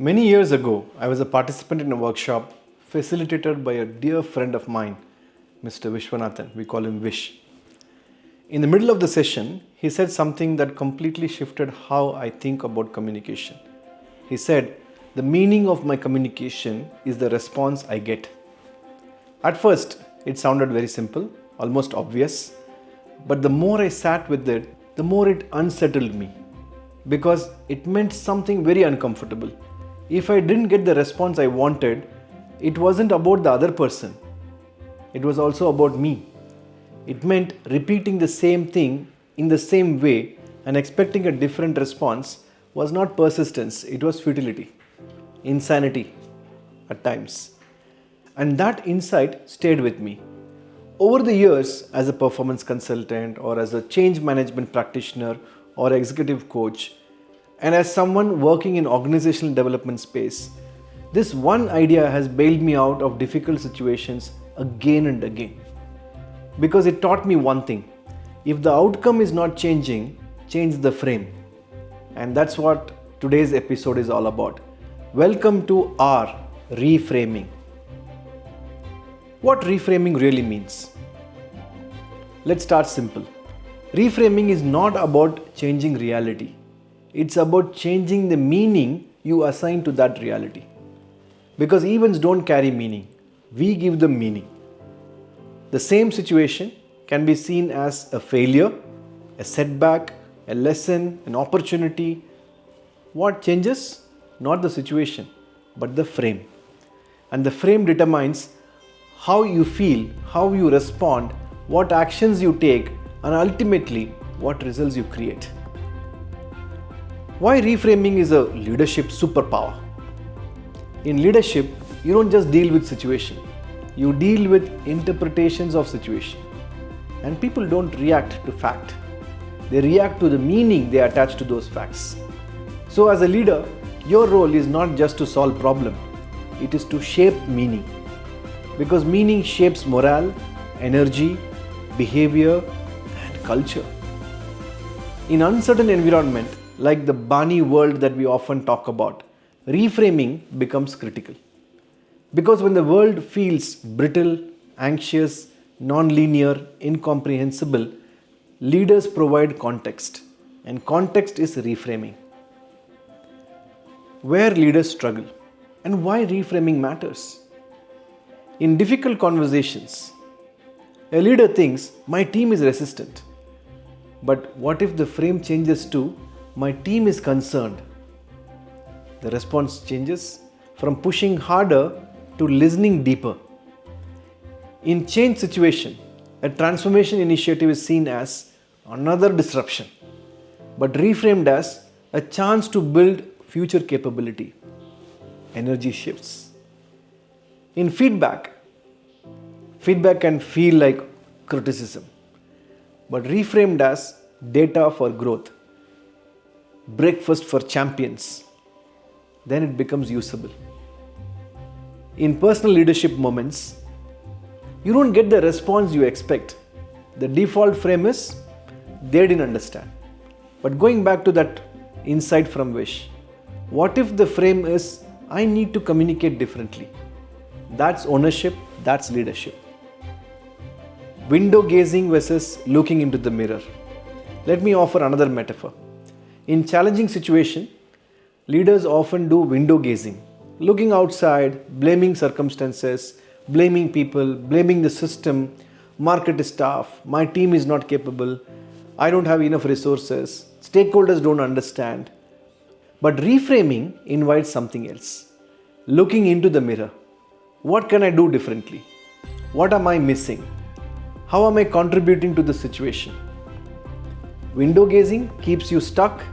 Many years ago, I was a participant in a workshop facilitated by a dear friend of mine, Mr. Vishwanathan. We call him Vish. In the middle of the session, he said something that completely shifted how I think about communication. He said, "The meaning of my communication is the response I get." At first, it sounded very simple, almost obvious, but the more I sat with it, the more it unsettled me because it meant something very uncomfortable. If I didn't get the response I wanted, it wasn't about the other person. It was also about me. It meant repeating the same thing in the same way and expecting a different response was not persistence, it was futility, insanity at times. And that insight stayed with me. Over the years, as a performance consultant or as a change management practitioner or executive coach, and as someone working in organizational development space, this one idea has bailed me out of difficult situations again and again. Because it taught me one thing: if the outcome is not changing, change the frame. And that's what today's episode is all about. Welcome to our reframing. What reframing really means? Let's start simple. Reframing is not about changing reality. It's about changing the meaning you assign to that reality. Because events don't carry meaning. We give them meaning. The same situation can be seen as a failure, a setback, a lesson, an opportunity. What changes? Not the situation, but the frame. And the frame determines how you feel, how you respond, what actions you take, and ultimately what results you create. Why reframing is a leadership superpower? In leadership, you don't just deal with situation. You deal with interpretations of situation. And people don't react to fact. They react to the meaning they attach to those facts. So as a leader, your role is not just to solve problem. It is to shape meaning. Because meaning shapes morale, energy, behavior, and culture. In uncertain environment, like the Barney world that we often talk about, reframing becomes critical. Because when the world feels brittle, anxious, non-linear, incomprehensible, leaders provide context. And context is reframing. Where leaders struggle and why reframing matters. In difficult conversations, a leader thinks, my team is resistant. But what if the frame changes to, my team is concerned? The response changes from pushing harder to listening deeper. In change situation, a transformation initiative is seen as another disruption, but reframed as a chance to build future capability. Energy shifts. In feedback can feel like criticism, but reframed as data for growth, breakfast for champions, then it becomes usable. In personal leadership moments, you don't get the response you expect. The default frame is, they didn't understand. But going back to that insight from Vish, what if the frame is, I need to communicate differently? That's ownership, that's leadership. Window gazing versus looking into the mirror. Let me offer another metaphor. In challenging situation, leaders often do window gazing, looking outside, blaming circumstances, blaming people, blaming the system, market staff, my team is not capable, I don't have enough resources, stakeholders don't understand. But reframing invites something else. Looking into the mirror. What can I do differently? What am I missing? How am I contributing to the situation? Window gazing keeps you stuck.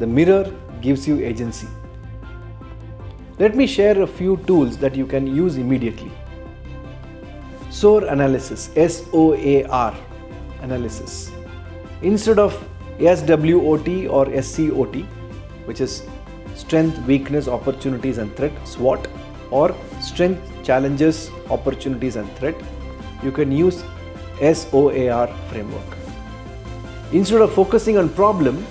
The mirror gives you agency. Let me share a few tools that you can use immediately. SOAR analysis, SOAR analysis. Instead of SWOT or SCOT, which is strength, weakness, opportunities and threat, SWOT, or strength, challenges, opportunities and threat, you can use SOAR framework. Instead of focusing on problem,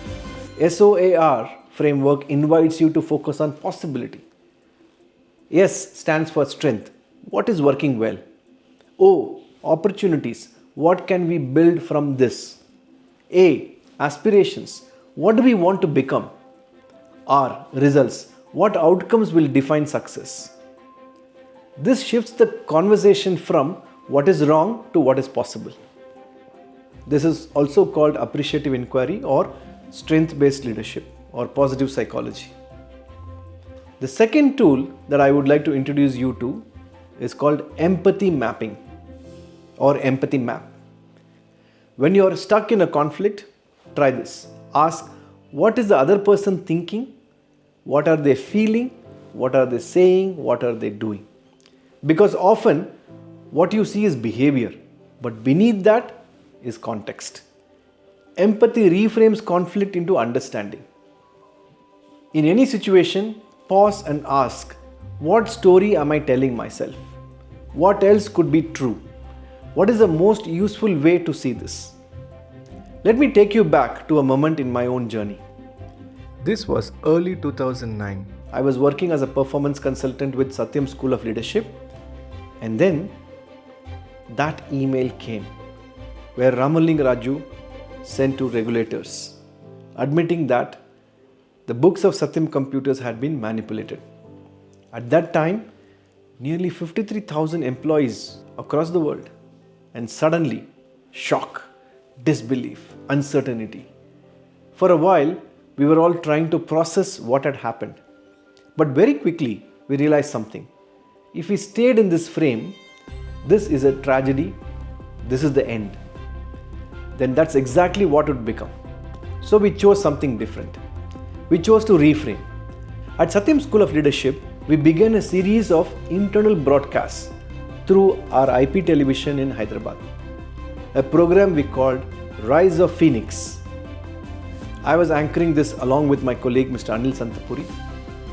SOAR framework invites you to focus on possibility. S stands for strength. What is working well? O, opportunities. What can we build from this? A, aspirations. What do we want to become? R, results. What outcomes will define success? This shifts the conversation from what is wrong to what is possible. This is also called appreciative inquiry or strength-based leadership or positive psychology. The second tool that I would like to introduce you to is called empathy mapping or empathy map. When you are stuck in a conflict, try this. Ask, what is the other person thinking? What are they feeling? What are they saying? What are they doing? Because often what you see is behavior, but beneath that is context. Empathy reframes conflict into understanding. In any situation, pause and ask, what story am I telling myself? What else could be true? What is the most useful way to see this? Let me take you back to a moment in my own journey. This was early 2009. I was working as a performance consultant with Satyam School of Leadership, and then that email came where Ramaling Raju sent to regulators admitting that the books of Satyam computers had been manipulated. At that time, nearly 53,000 employees across the world, and suddenly, shock, disbelief, uncertainty. For a while, we were all trying to process what had happened. But very quickly, we realized something. If we stayed in this frame, this is a tragedy, this is the end, then that's exactly what it would become. So we chose something different. We chose to reframe. At Satyam School of Leadership, we began a series of internal broadcasts through our IP television in Hyderabad, a program we called Rise of Phoenix. I was anchoring this along with my colleague Mr. Anil Santapuri.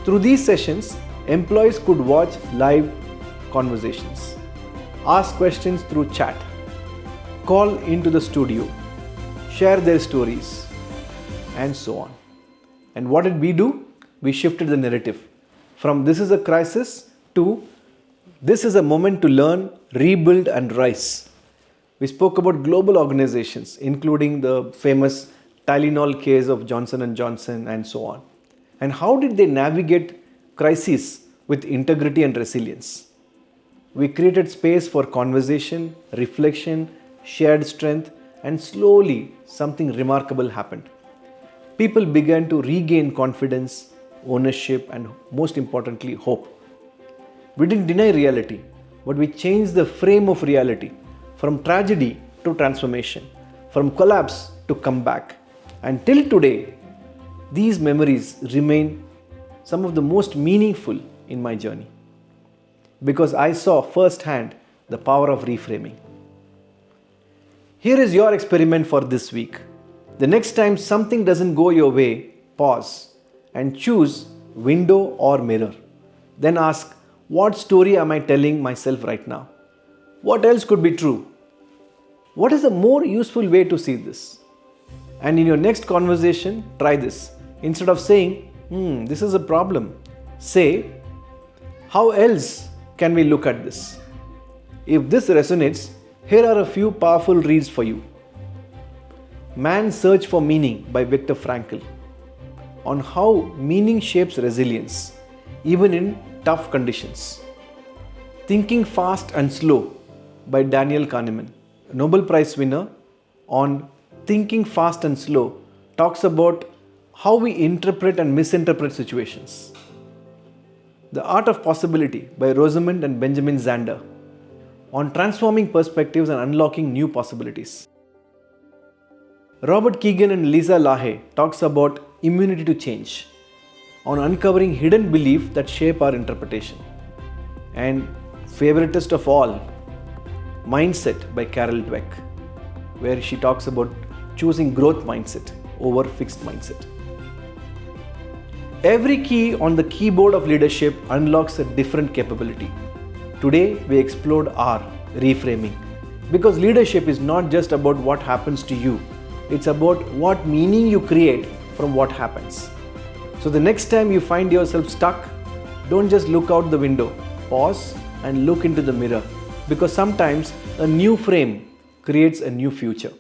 Through these sessions, employees could watch live conversations, ask questions through chat, call into the studio, share their stories, and so on. And what did we do? We shifted the narrative from this is a crisis to this is a moment to learn, rebuild, and rise. We spoke about global organizations, including the famous Tylenol case of Johnson & Johnson and so on. And how did they navigate crises with integrity and resilience? We created space for conversation, reflection, shared strength, and slowly something remarkable happened. People began to regain confidence, ownership, and most importantly, hope. We didn't deny reality, but we changed the frame of reality from tragedy to transformation, from collapse to comeback. And till today, these memories remain some of the most meaningful in my journey because I saw firsthand the power of reframing. Here is your experiment for this week. The next time something doesn't go your way, pause and choose window or mirror. Then ask, what story am I telling myself right now? What else could be true? What is a more useful way to see this? And in your next conversation, try this. Instead of saying, this is a problem, say, how else can we look at this? If this resonates, here are a few powerful reads for you. Man's Search for Meaning by Viktor Frankl, on how meaning shapes resilience, even in tough conditions. Thinking Fast and Slow by Daniel Kahneman, a Nobel Prize winner, on Thinking Fast and Slow, talks about how we interpret and misinterpret situations. The Art of Possibility by Rosamund and Benjamin Zander, on transforming perspectives and unlocking new possibilities. Robert Keegan and Lisa Lahaye talks about immunity to change, on uncovering hidden beliefs that shape our interpretation. And favoritist of all, Mindset by Carol Dweck, where she talks about choosing growth mindset over fixed mindset. Every key on the keyboard of leadership unlocks a different capability. Today we explored R, reframing, because leadership is not just about what happens to you, it's about what meaning you create from what happens. So the next time you find yourself stuck, don't just look out the window. Pause and look into the mirror, because sometimes a new frame creates a new future.